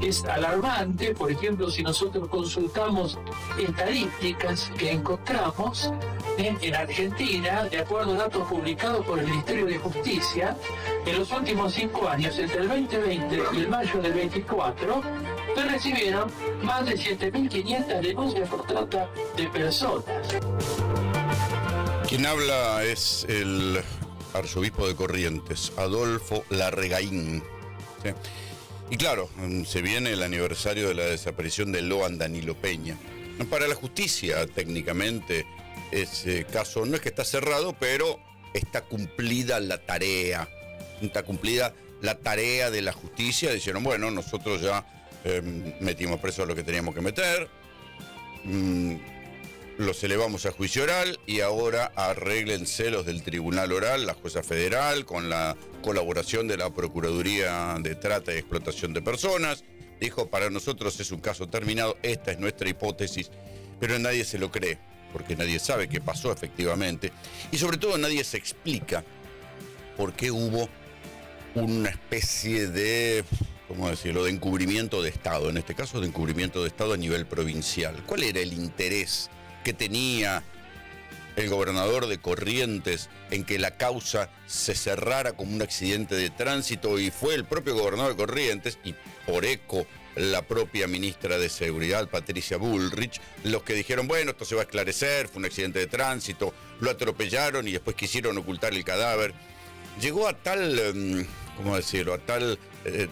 es alarmante. Por ejemplo, si nosotros consultamos estadísticas que encontramos en Argentina, de acuerdo a datos publicados por el Ministerio de Justicia, en los últimos 5 años, entre el 2020 y el mayo del 24, se recibieron más de 7.500 denuncias por trata de personas. Quien habla es el arzobispo de Corrientes, Adolfo Larregaín. ¿Sí? Y claro, se viene el aniversario de la desaparición de Loan Danilo Peña. Para la justicia, técnicamente, ese caso no es que está cerrado, pero está cumplida la tarea. Está cumplida la tarea de la justicia. Dijeron, bueno, nosotros ya metimos preso a lo que teníamos que meter, los elevamos a juicio oral y ahora arréglense los del Tribunal Oral, la jueza federal, con la colaboración de la Procuraduría de Trata y Explotación de Personas. Dijo, para nosotros es un caso terminado, esta es nuestra hipótesis, pero nadie se lo cree, porque nadie sabe qué pasó efectivamente, y sobre todo nadie se explica por qué hubo una especie de, ¿cómo decirlo?, de encubrimiento de Estado, en este caso de encubrimiento de Estado a nivel provincial. ¿Cuál era el interés que tenía el gobernador de Corrientes en que la causa se cerrara como un accidente de tránsito? Y fue el propio gobernador de Corrientes, y por eco la propia ministra de Seguridad, Patricia Bullrich, los que dijeron, bueno, esto se va a esclarecer, fue un accidente de tránsito, lo atropellaron y después quisieron ocultar el cadáver. Llegó a tal, ¿cómo decirlo?, a tal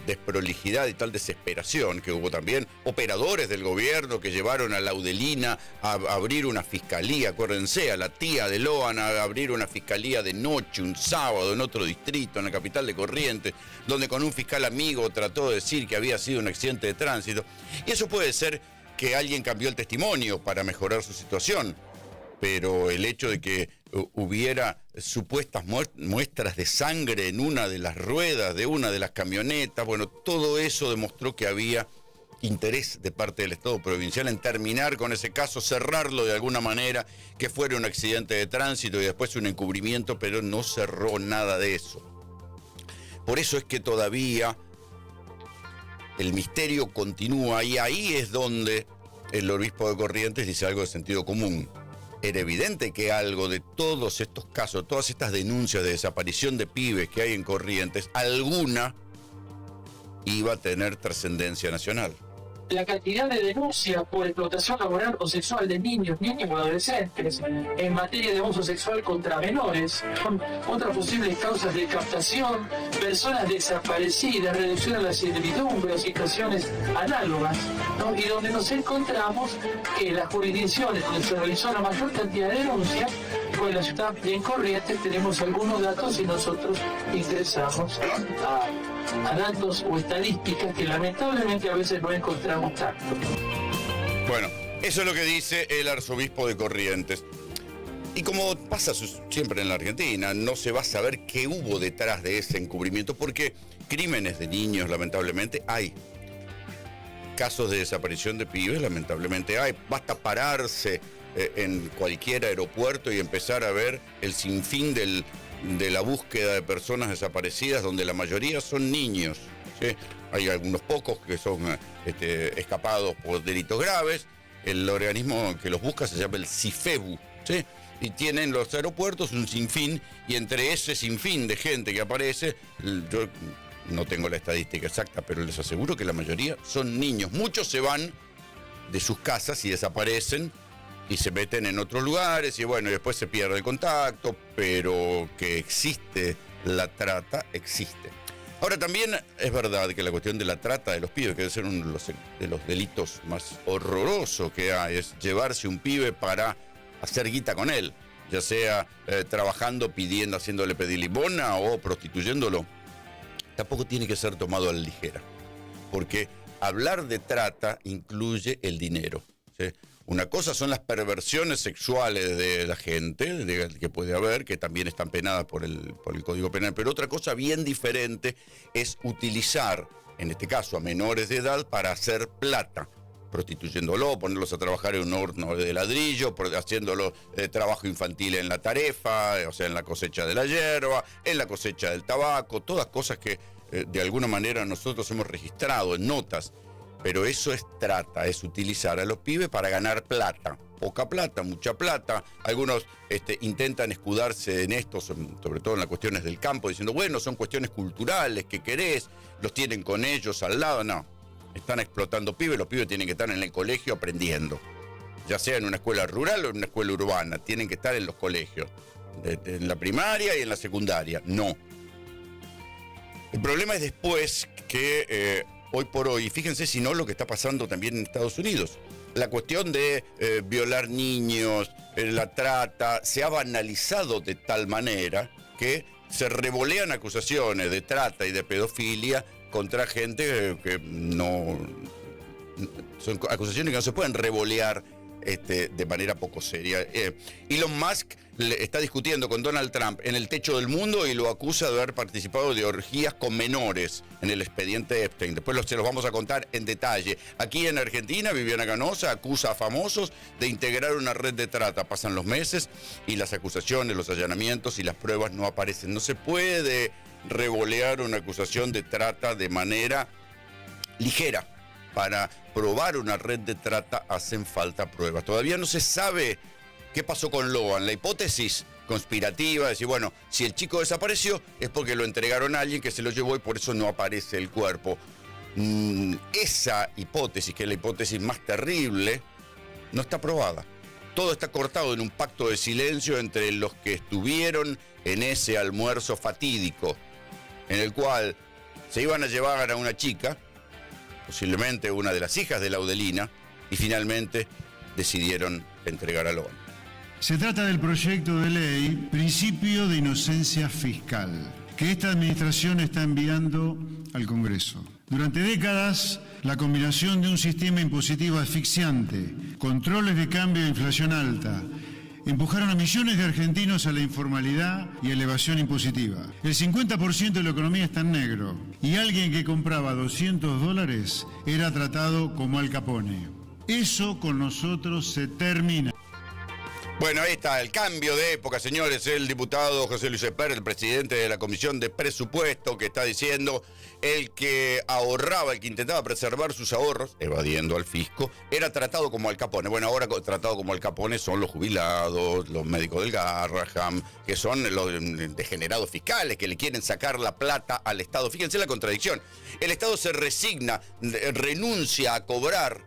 desprolijidad y tal desesperación que hubo también operadores del gobierno que llevaron a Laudelina a abrir una fiscalía, acuérdense, a la tía de Loan a abrir una fiscalía de noche, un sábado, en otro distrito, en la capital de Corrientes, donde con un fiscal amigo trató de decir que había sido un accidente de tránsito. Y eso puede ser que alguien cambió el testimonio para mejorar su situación, pero el hecho de que hubiera supuestas muestras de sangre en una de las ruedas de una de las camionetas, bueno, todo eso demostró que había interés de parte del Estado provincial en terminar con ese caso, cerrarlo de alguna manera, que fuera un accidente de tránsito y después un encubrimiento, pero no cerró nada de eso. Por eso es que todavía el misterio continúa, y ahí es donde el obispo de Corrientes dice algo de sentido común. Era evidente que algo de todos estos casos, todas estas denuncias de desaparición de pibes que hay en Corrientes, alguna iba a tener trascendencia nacional. La cantidad de denuncias por explotación laboral o sexual de niños y adolescentes en materia de abuso sexual contra menores, otras posibles causas de captación, personas desaparecidas, reducción a la servidumbre o situaciones análogas, ¿no? Y donde nos encontramos que las jurisdicciones donde se realizó la mayor cantidad de denuncias fue la ciudad de Corrientes. Tenemos algunos datos y nosotros ingresamos a datos o estadísticas que lamentablemente a veces no encontramos tanto. Bueno, eso es lo que dice el arzobispo de Corrientes. Y como pasa siempre en la Argentina, no se va a saber qué hubo detrás de ese encubrimiento, porque crímenes de niños, lamentablemente, hay. Casos de desaparición de pibes, lamentablemente hay. Basta pararse en cualquier aeropuerto y empezar a ver el sinfín de la búsqueda de personas desaparecidas, donde la mayoría son niños, ¿sí? Hay algunos pocos que son escapados por delitos graves. El organismo que los busca se llama el CIFEBU, ¿sí? Y tienen los aeropuertos un sinfín, y entre ese sinfín de gente que aparece, yo no tengo la estadística exacta, pero les aseguro que la mayoría son niños. Muchos se van de sus casas y desaparecen y se meten en otros lugares, y bueno, y después se pierde el contacto, pero que existe la trata, existe. Ahora, también es verdad que la cuestión de la trata de los pibes, que debe ser uno de los delitos más horrorosos que hay, es llevarse un pibe para hacer guita con él, ya sea trabajando, pidiendo, haciéndole pedir limona o prostituyéndolo. Tampoco tiene que ser tomado a la ligera, porque hablar de trata incluye el dinero, ¿sí? Una cosa son las perversiones sexuales de la gente, que puede haber, que también están penadas por el Código Penal, pero otra cosa bien diferente es utilizar, en este caso a menores de edad, para hacer plata, prostituyéndolo, ponerlos a trabajar en un horno de ladrillo, haciéndolo trabajo infantil en la tarefa, o sea, en la cosecha de la hierba, en la cosecha del tabaco, todas cosas que de alguna manera nosotros hemos registrado en notas. Pero eso es trata, es utilizar a los pibes para ganar plata. Poca plata, mucha plata. Algunos intentan escudarse en esto, sobre todo en las cuestiones del campo, diciendo, bueno, son cuestiones culturales, ¿qué querés? Los tienen con ellos al lado. No, están explotando pibes, los pibes tienen que estar en el colegio aprendiendo. Ya sea en una escuela rural o en una escuela urbana, tienen que estar en los colegios. En la primaria y en la secundaria, no. El problema es después que hoy por hoy, fíjense si no lo que está pasando también en Estados Unidos. La cuestión de violar niños, la trata, se ha banalizado de tal manera que se revolean acusaciones de trata y de pedofilia contra gente que no... Son acusaciones que no se pueden revolear de manera poco seria. Elon Musk está discutiendo con Donald Trump en el techo del mundo y lo acusa de haber participado de orgías con menores en el expediente Epstein. Después se los vamos a contar en detalle. Aquí en Argentina, Viviana Canosa acusa a famosos de integrar una red de trata. Pasan los meses y las acusaciones, los allanamientos y las pruebas no aparecen. No se puede revolear una acusación de trata de manera ligera. Para probar una red de trata hacen falta pruebas. Todavía no se sabe qué pasó con Loan. La hipótesis conspirativa de decir, bueno, si el chico desapareció es porque lo entregaron a alguien que se lo llevó y por eso no aparece el cuerpo. Esa hipótesis, que es la hipótesis más terrible, no está probada. Todo está cortado en un pacto de silencio entre los que estuvieron en ese almuerzo fatídico, en el cual se iban a llevar a una chica, posiblemente una de las hijas de Laudelina, y finalmente decidieron entregar a Loan. Se trata del proyecto de ley Principio de Inocencia Fiscal, que esta administración está enviando al Congreso. Durante décadas, la combinación de un sistema impositivo asfixiante, controles de cambio e inflación alta, empujaron a millones de argentinos a la informalidad y a la evasión impositiva. El 50% de la economía está en negro y alguien que compraba $200 era tratado como Al Capone. Eso con nosotros se termina. Bueno, ahí está el cambio de época, señores. El diputado José Luis Espert, el presidente de la Comisión de Presupuesto, que está diciendo el que ahorraba, el que intentaba preservar sus ahorros, evadiendo al fisco, era tratado como Al Capone. Bueno, ahora tratado como Al Capone son los jubilados, los médicos del Garraham, que son los degenerados fiscales, que le quieren sacar la plata al Estado. Fíjense la contradicción. El Estado se resigna, renuncia a cobrar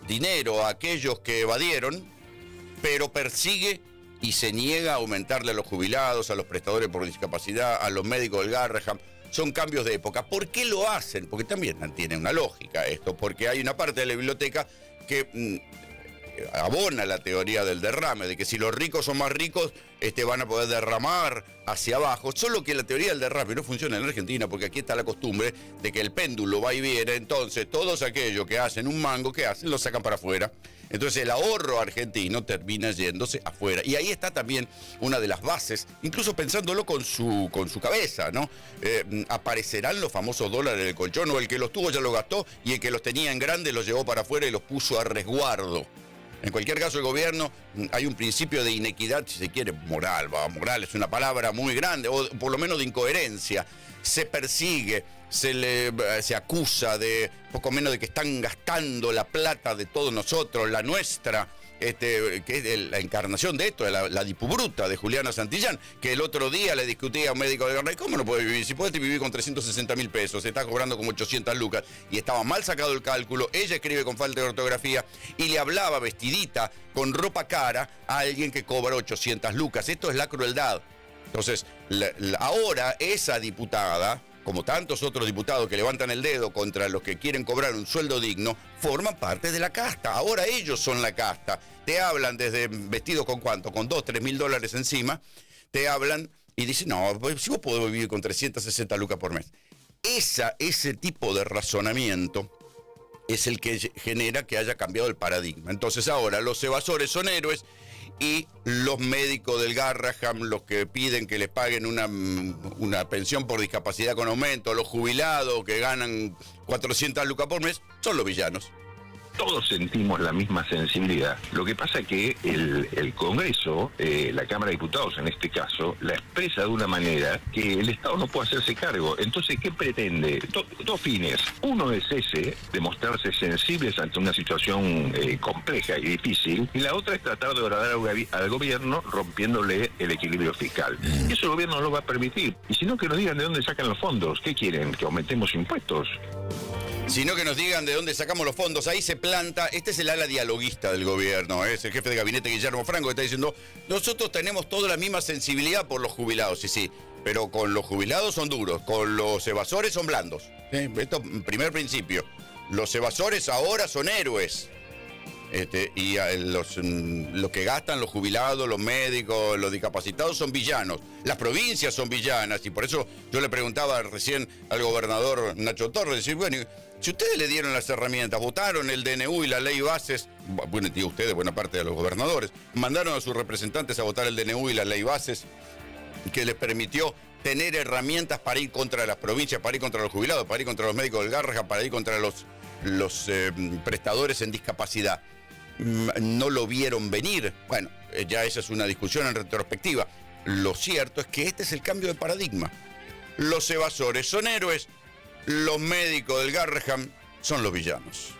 dinero a aquellos que evadieron, pero persigue y se niega a aumentarle a los jubilados, a los prestadores por discapacidad, a los médicos del Garraham. Son cambios de época. ¿Por qué lo hacen? Porque también tiene una lógica esto, porque hay una parte de la biblioteca que abona la teoría del derrame, de que si los ricos son más ricos, van a poder derramar hacia abajo. Solo que la teoría del derrame no funciona en Argentina, porque aquí está la costumbre de que el péndulo va y viene, entonces todos aquellos que hacen un mango, ¿qué hacen? Lo sacan para afuera. Entonces el ahorro argentino termina yéndose afuera. Y ahí está también una de las bases, incluso pensándolo con su cabeza, ¿no? Aparecerán los famosos dólares del colchón, o el que los tuvo ya los gastó y el que los tenía en grande los llevó para afuera y los puso a resguardo. En cualquier caso, el gobierno, hay un principio de inequidad, si se quiere, moral es una palabra muy grande, o por lo menos de incoherencia. Se persigue, se acusa de poco menos de que están gastando la plata de todos nosotros, la nuestra, que es la encarnación de esto, la dipubruta de Juliana Santillán, que el otro día le discutía a un médico de Garray, ¿cómo no puede vivir? Si puede vivir con 360.000 pesos, se está cobrando como 800 lucas, y estaba mal sacado el cálculo, ella escribe con falta de ortografía, y le hablaba vestidita, con ropa cara, a alguien que cobra 800 lucas. Esto es la crueldad. Entonces, ahora esa diputada, como tantos otros diputados que levantan el dedo contra los que quieren cobrar un sueldo digno, forman parte de la casta. Ahora ellos son la casta. Te hablan desde vestidos con cuánto, con $2, $3.000 encima, te hablan y dicen, no, si vos podés vivir con 360 lucas por mes. Ese tipo de razonamiento es el que genera que haya cambiado el paradigma. Entonces ahora los evasores son héroes y los médicos del Garraham, los que piden que les paguen una pensión por discapacidad con aumento, los jubilados que ganan 400 lucas por mes, son los villanos. todos sentimos la misma sensibilidad. Lo que pasa que el Congreso, la Cámara de Diputados en este caso, la expresa de una manera que el Estado no puede hacerse cargo. Entonces, ¿qué pretende? Dos fines. Uno es ese, de mostrarse sensibles ante una situación compleja y difícil, y la otra es tratar de agradar al gobierno rompiéndole el equilibrio fiscal. Y eso el gobierno no lo va a permitir. Y si no, que nos digan de dónde sacan los fondos. ¿Qué quieren? ¿Que aumentemos impuestos? Sino que nos digan de dónde sacamos los fondos. Ahí se planta, este es el ala dialoguista del gobierno, es el jefe de gabinete Guillermo Franco, que está diciendo, nosotros tenemos toda la misma sensibilidad por los jubilados, sí, pero con los jubilados son duros, con los evasores son blandos. Esto, primer principio, los evasores ahora son héroes. Y los que gastan, los jubilados, los médicos, los discapacitados son villanos. Las provincias son villanas, y por eso yo le preguntaba recién al gobernador Nacho Torres, decir, bueno, si ustedes le dieron las herramientas, votaron el DNU y la ley bases, bueno, digo ustedes, buena parte de los gobernadores, mandaron a sus representantes a votar el DNU y la ley bases, que les permitió tener herramientas para ir contra las provincias, para ir contra los jubilados, para ir contra los médicos del Garrahan, para ir contra los prestadores en discapacidad. No lo vieron venir. Bueno, ya esa es una discusión en retrospectiva. Lo cierto es que este es el cambio de paradigma. Los evasores son héroes, los médicos del Garrahan son los villanos.